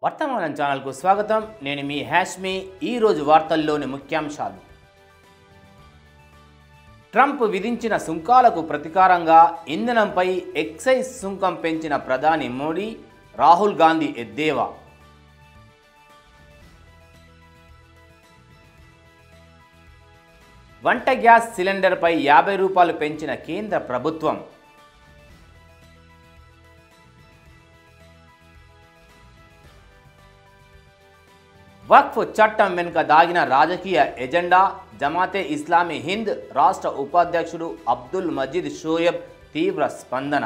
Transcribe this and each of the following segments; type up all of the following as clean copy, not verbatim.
వర్తమానం ఛానల్కు స్వాగతం. నేను మీ హ్యాష్మి. ఈరోజు వార్తల్లోని ముఖ్యాంశాలు: ట్రంప్ విధించిన సుంకాలకు ప్రతీకారంగా ఇంధనంపై ఎక్సైజ్ సుంకం పెంచిన ప్రధాని మోడీ, రాహుల్ గాంధీ ఎద్దేవా. వంట గ్యాస్ సిలిండర్పై ₹50 పెంచిన కేంద్ర ప్రభుత్వం. వక్ఫ్ చట్టం వెనుక దాగిన రాజకీయ ఎజెండా. జమాతే ఇస్లామీ హింద్ రాష్ట్ర ఉపాధ్యక్షుడు అబ్దుల్ మజీద్ షోయబ్ తీవ్ర స్పందన.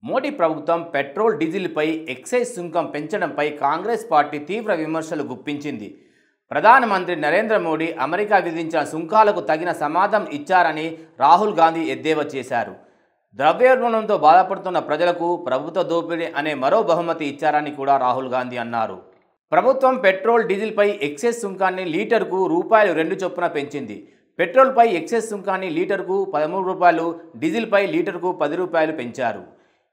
మోడీ ప్రభుత్వం పెట్రోల్, డీజిల్పై ఎక్సైజ్ సుంకం పెంచడంపై కాంగ్రెస్ పార్టీ తీవ్ర విమర్శలు గుప్పించింది. ప్రధానమంత్రి నరేంద్ర మోడీ అమెరికా విధించిన సుంకాలకు తగిన సమాధానం ఇచ్చారని రాహుల్ గాంధీ ఎద్దేవా చేశారు. ద్రవ్యోల్బణంతో బాధపడుతున్న ప్రజలకు ప్రభుత్వ దోపిడీ అనే మరో బహుమతి ఇచ్చారని కూడా రాహుల్ గాంధీ అన్నారు. ప్రభుత్వం పెట్రోల్, డీజిల్పై ఎక్సైజ్ సుంకాన్ని లీటర్కు ₹2 చొప్పున పెంచింది. పెట్రోల్పై ఎక్సైజ్ సుంకాన్ని లీటర్కు ₹13, డీజిల్పై లీటర్కు ₹10 పెంచారు.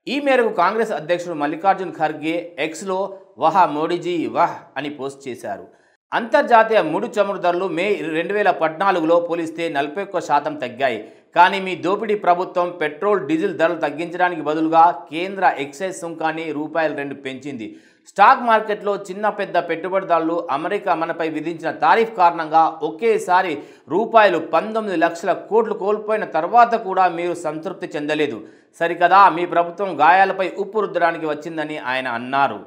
ఈ మేరకు కాంగ్రెస్ అధ్యక్షుడు మల్లికార్జున్ ఖర్గే ఎక్స్లో "వహ్ మోడీజీ వహ్" అని పోస్ట్ చేశారు. అంతర్జాతీయ ముడి చమురు ధరలు మే 2014లో పోలిస్తే 41% తగ్గాయి. కానీ మీ దోపిడీ ప్రభుత్వం పెట్రోల్, డీజిల్ ధరలు తగ్గించడానికి బదులుగా కేంద్ర ఎక్సైజ్ సుంకాన్ని ₹2 పెంచింది. స్టాక్ మార్కెట్లో చిన్న పెద్ద పెట్టుబడిదారులు అమెరికా మనపై విధించిన తారీఫ్ కారణంగా ఒకేసారి ₹19 లక్షల కోట్లు కోల్పోయిన తర్వాత కూడా మీరు సంతృప్తి చెందలేదు సరికదా. మీ ప్రభుత్వం గాయాలపై ఉప్పు రుద్దడానికి వచ్చిందని ఆయన అన్నారు.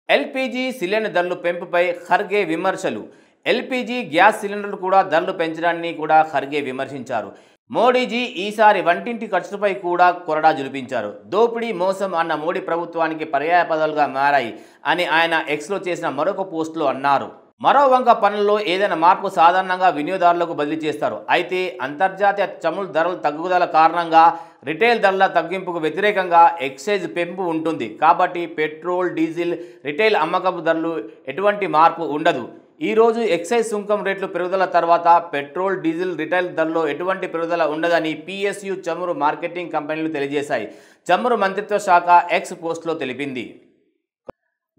ఎల్పీజీ సిలిండర్ ధరలు పెంపుపై ఖర్గే విమర్శలు. ఎల్పీజీ గ్యాస్ సిలిండర్లు కూడా ధరలు పెంచడాన్ని కూడా ఖర్గే విమర్శించారు. మోడీజీ ఈసారి వంటింటి ఖర్చులపై కూడా కొరడా జులిపించారు. దోపిడీ, మోసం అన్న మోడీ ప్రభుత్వానికి పర్యాయపదాలుగా మారాయి అని ఆయన ఎక్స్లో చేసిన మరొక పోస్టులో అన్నారు. మరో వంక పనుల్లో ఏదైనా మార్పు సాధారణంగా వినియోగదారులకు బదిలీ చేస్తారు. అయితే అంతర్జాతీయ చమురు ధరల తగ్గుదల కారణంగా రిటైల్ ధరల తగ్గింపుకు వ్యతిరేకంగా ఎక్సైజ్ పెంపు ఉంటుంది. కాబట్టి పెట్రోల్, డీజిల్ రిటైల్ అమ్మకపు ధరలు ఎటువంటి మార్పు ఉండదు. ఈరోజు ఎక్సైజ్ సుంకం రేట్లు పెరుగుదల తర్వాత పెట్రోల్, డీజిల్ రిటైల్ ధరలో ఎటువంటి పెరుగుదల ఉండదని PSU చమురు మార్కెటింగ్ కంపెనీలు తెలియజేశాయి. చమురు మంత్రిత్వ శాఖ ఎక్స్ పోస్టులో తెలిపింది.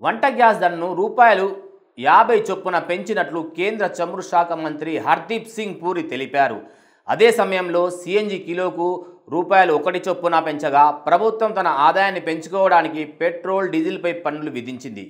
వంట గ్యాస్ ధరను ₹50 చొప్పున పెంచినట్లు కేంద్ర చమురు శాఖ మంత్రి హర్దీప్ సింగ్ పూరి తెలిపారు. అదే సమయంలో CNG కిలోకు ₹1 చొప్పున పెంచగా ప్రభుత్వం తన ఆదాయాన్ని పెంచుకోవడానికి పెట్రోల్, డీజిల్పై పన్నులు విధించింది.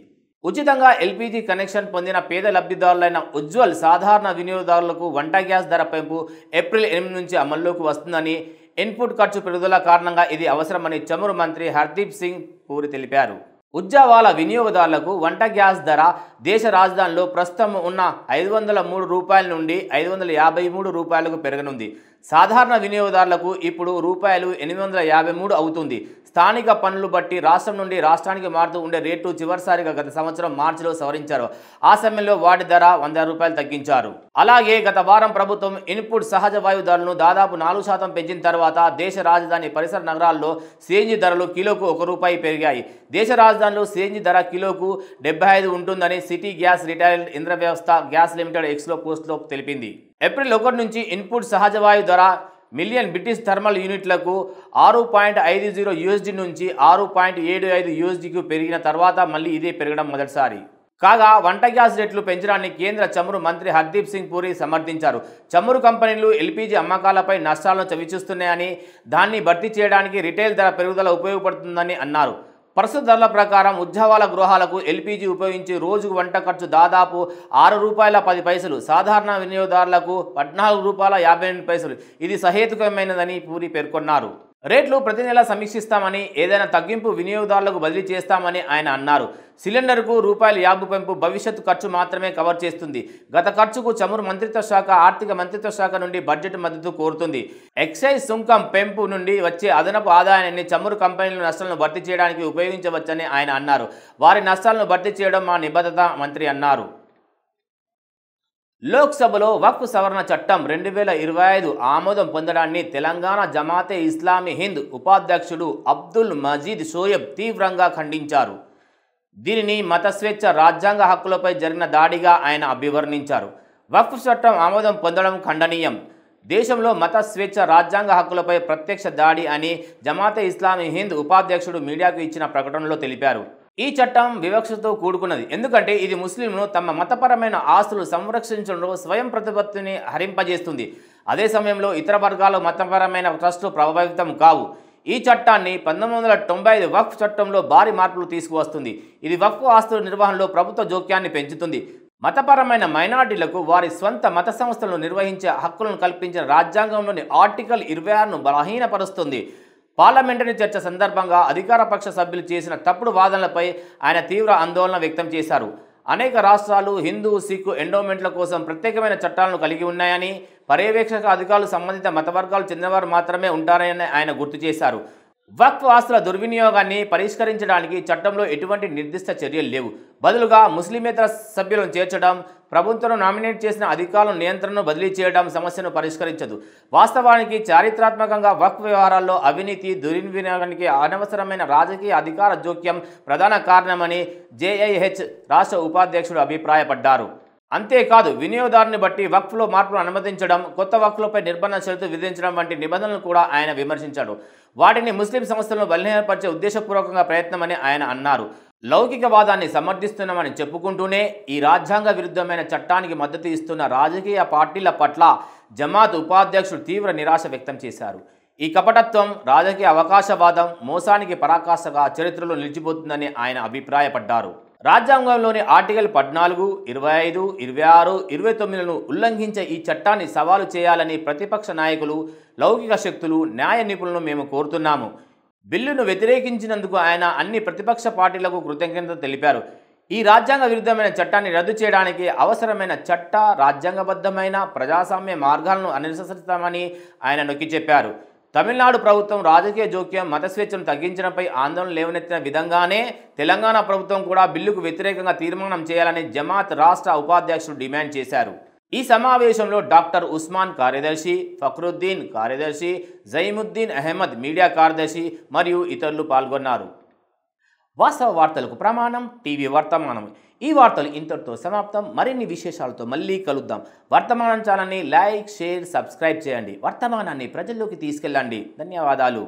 ఉచితంగా LPG కనెక్షన్ పొందిన పేద లబ్ధిదారులైన ఉజ్వల్ సాధారణ వినియోగదారులకు వంట గ్యాస్ ధర పెంపు ఏప్రిల్ 8 నుంచి అమల్లోకి వస్తుందని, ఇన్పుట్ ఖర్చు పెరుగుదల కారణంగా ఇది అవసరమని చమురు మంత్రి హర్దీప్ సింగ్ పూరి తెలిపారు. ఉజ్జావాలా వినియోగదారులకు వంట గ్యాస్ ధర దేశ రాజధానిలో ప్రస్తుతం ఉన్న ₹503 నుండి ₹553 పెరగనుంది. సాధారణ వినియోగదారులకు ఇప్పుడు ₹853 అవుతుంది. స్థానిక పన్నులు బట్టి రాష్ట్రం నుండి రాష్ట్రానికి మారుతూ ఉండే రేటు చివరిసారిగా గత సంవత్సరం మార్చిలో సవరించారు. ఆ సమయంలో వాటి ధర ₹100 తగ్గించారు. అలాగే గత వారం ప్రభుత్వం ఇన్పుట్ సహజ వాయువు ధరలను దాదాపు 4% పెంచిన తర్వాత దేశ రాజధాని పరిసర నగరాల్లో CNG ధరలు కిలోకు ₹1 పెరిగాయి. దేశ రాజధానిలో CNG ధర కిలోకు 75 ఉంటుందని సిటీ గ్యాస్ రిటైల్ ఇంధన వ్యవస్థ గ్యాస్ లిమిటెడ్ ఎక్స్లో పోస్టులో తెలిపింది. ఏప్రిల్ 1 నుంచి ఇన్పుట్ సహజ వాయు ధర మిలియన్ బ్రిటిష్ థర్మల్ యూనిట్లకు $6.50 నుంచి $6.75కు పెరిగిన తర్వాత మళ్ళీ ఇదే పెరగడం మొదటిసారి. కాగా వంట గ్యాస్ రేట్లు పెంచడాన్ని కేంద్ర చమురు మంత్రి హర్దీప్ సింగ్ పూరి సమర్థించారు. చమురు కంపెనీలు LPG అమ్మకాలపై నష్టాలను చవిచూస్తున్నాయని, దాన్ని భర్తీ చేయడానికి రిటైల్ ధర పెరుగుదల ఉపయోగపడుతుందని అన్నారు. ప్రస్తుత ధరల ప్రకారం ఉజ్జావాలా గృహాలకు LPG ఉపయోగించి రోజుకు వంట ఖర్చు దాదాపు ₹6.10. సాధారణ వినియోగదారులకు ₹14.58. ఇది సహేతుకమైనదని పూరి పేర్కొన్నారు. రేట్లు ప్రతి నెల సమీక్షిస్తామని, ఏదైనా తగ్గింపు వినియోగదారులకు బదిలీ చేస్తామని ఆయన అన్నారు. సిలిండర్కు ₹50 పెంపు భవిష్యత్తు ఖర్చు మాత్రమే కవర్ చేస్తుంది. గత ఖర్చుకు చమురు మంత్రిత్వ శాఖ, ఆర్థిక మంత్రిత్వ శాఖ నుండి బడ్జెట్ మద్దతు కోరుతుంది. ఎక్సైజ్ సుంకం పెంపు నుండి వచ్చే అదనపు ఆదాయాన్ని చమురు కంపెనీల నష్టాలను భర్తీ చేయడానికి ఉపయోగించవచ్చని ఆయన అన్నారు. వారి నష్టాలను భర్తీ చేయడం మా నిబద్ధత మంత్రి అన్నారు. లోక్సభలో వక్ఫ్ సవరణ చట్టం 2025 ఆమోదం పొందడాన్ని తెలంగాణ జమాతే ఇస్లామీ హింద్ ఉపాధ్యక్షుడు అబ్దుల్ మజీద్ షోయబ్ తీవ్రంగా ఖండించారు. దీనిని మత స్వేచ్ఛ, రాజ్యాంగ హక్కులపై జరిగిన దాడిగా ఆయన అభివర్ణించారు. వక్ఫ్ చట్టం ఆమోదం పొందడం ఖండనీయం. దేశంలో మత స్వేచ్ఛ రాజ్యాంగ హక్కులపై ప్రత్యక్ష దాడి అని జమాతే ఇస్లామీ హింద్ ఉపాధ్యక్షుడు మీడియాకు ఇచ్చిన ప్రకటనలో తెలిపారు. ఈ చట్టం వివక్షతో కూడుకున్నది, ఎందుకంటే ఇది ముస్లింలు తమ మతపరమైన ఆస్తులు సంరక్షించడంలో స్వయం ప్రతిపత్తిని హరింపజేస్తుంది. అదే సమయంలో ఇతర వర్గాల మతపరమైన ట్రస్టులు ప్రభావితం కావు. ఈ చట్టాన్ని 1995 వక్ఫ్ చట్టంలో భారీ మార్పులు తీసుకువస్తుంది. ఇది వక్ఫ్ ఆస్తుల నిర్వహణలో ప్రభుత్వ జోక్యాన్ని పెంచుతుంది. మతపరమైన మైనారిటీలకు వారి స్వంత మత సంస్థలను నిర్వహించే హక్కులను కల్పించిన రాజ్యాంగంలోని ఆర్టికల్ 26ను బలహీనపరుస్తుంది. పార్లమెంటరీ చర్చ సందర్భంగా అధికార పక్ష సభ్యులు చేసిన తప్పుడు వాదనలపై ఆయన తీవ్ర ఆందోళన వ్యక్తం చేశారు. అనేక రాష్ట్రాలు హిందూ, సిక్కు ఎండోమెంట్ల కోసం ప్రత్యేకమైన చట్టాలను కలిగి ఉన్నాయని, పర్యవేక్షక అధికారులు సంబంధిత మతవర్గాలు చెందినవారు మాత్రమే ఉంటారని ఆయన గుర్తు చేశారు. వక్ఫ్ ఆస్తుల దుర్వినియోగాన్ని పరిష్కరించడానికి చట్టంలో ఎటువంటి నిర్దిష్ట చర్యలు లేవు. బదులుగా ముస్లిమేతర సభ్యులను చేర్చడం, ప్రభుత్వం నామినేట్ చేసిన అధికారుల నియంత్రణను బదిలీ చేయడం సమస్యను పరిష్కరించదు. వాస్తవానికి చారిత్రాత్మకంగా వక్ఫ్ వ్యవహారాల్లో అవినీతి, దుర్వినియోగానికి అనవసరమైన రాజకీయ అధికార జోక్యం ప్రధాన కారణమని జేఐహెచ్ రాష్ట్ర ఉపాధ్యక్షుడు అభిప్రాయపడ్డారు. అంతేకాదు, వినియోగదారుని బట్టి వక్ఫ్లో మార్పులు అనుమతించడం, కొత్త వక్ఫ్లపై నిర్బంధ షరతు విధించడం వంటి నిబంధనలు కూడా ఆయన విమర్శించాడు. వాటిని ముస్లిం సంస్థలను బలహీనపరిచే ఉద్దేశపూర్వకంగా ప్రయత్నమని ఆయన అన్నారు. లౌకికవాదాన్ని సమర్థిస్తున్నామని చెప్పుకుంటూనే ఈ రాజ్యాంగ విరుద్ధమైన చట్టానికి మద్దతు ఇస్తున్న రాజకీయ పార్టీల పట్ల జమాత్ ఉపాధ్యక్షుడు తీవ్ర నిరాశ వ్యక్తం చేశారు. ఈ కపటత్వం, రాజకీయ అవకాశవాదం మోసానికి పరాకాష్ఠగా చరిత్రలో నిలిచిపోతుందని ఆయన అభిప్రాయపడ్డారు. రాజ్యాంగంలోని ఆర్టికల్ 14, 25, 26, 29లను ఉల్లంఘించే ఈ చట్టాన్ని సవాలు చేయాలని ప్రతిపక్ష నాయకులు, లౌకిక శక్తులు, న్యాయ నిపుణులను మేము కోరుతున్నాము. బిల్లును వ్యతిరేకించినందుకు ఆయన అన్ని ప్రతిపక్ష పార్టీలకు కృతజ్ఞతలు తెలిపారు. ఈ రాజ్యాంగ విరుద్ధమైన చట్టాన్ని రద్దు చేయడానికి అవసరమైన చట్ట, రాజ్యాంగబద్ధమైన ప్రజాస్వామ్య మార్గాలను అనుసరిస్తామని ఆయన నొక్కి చెప్పారు. తమిళనాడు ప్రభుత్వం రాజకీయ జోక్యం, మత స్వేచ్ఛను తగ్గించడంపై ఆందోళన లేవనెత్తిన విధంగానే తెలంగాణ ప్రభుత్వం కూడా బిల్లుకు వ్యతిరేకంగా తీర్మానం చేయాలని జమాత్ రాష్ట్ర ఉపాధ్యక్షుడు డిమాండ్ చేశారు. ఈ సమావేశంలో డాక్టర్ ఉస్మాన్ కార్యదర్శి, ఫక్రుద్దీన్ కార్యదర్శి, జైముద్దీన్ అహ్మద్ మీడియా కార్యదర్శి మరియు ఇతరులు పాల్గొన్నారు. వాస్తవ వార్తలకు ప్రమాణం టీవీ వర్తమానం. ఈ వార్తలు ఇంతటితో సమాప్తం. మరిన్ని విశేషాలతో మళ్ళీ కలుద్దాం. వర్తమానం ఛానల్ని లైక్, షేర్, సబ్స్క్రైబ్ చేయండి. వర్తమానాన్ని ప్రజల్లోకి తీసుకెళ్ళండి. ధన్యవాదాలు.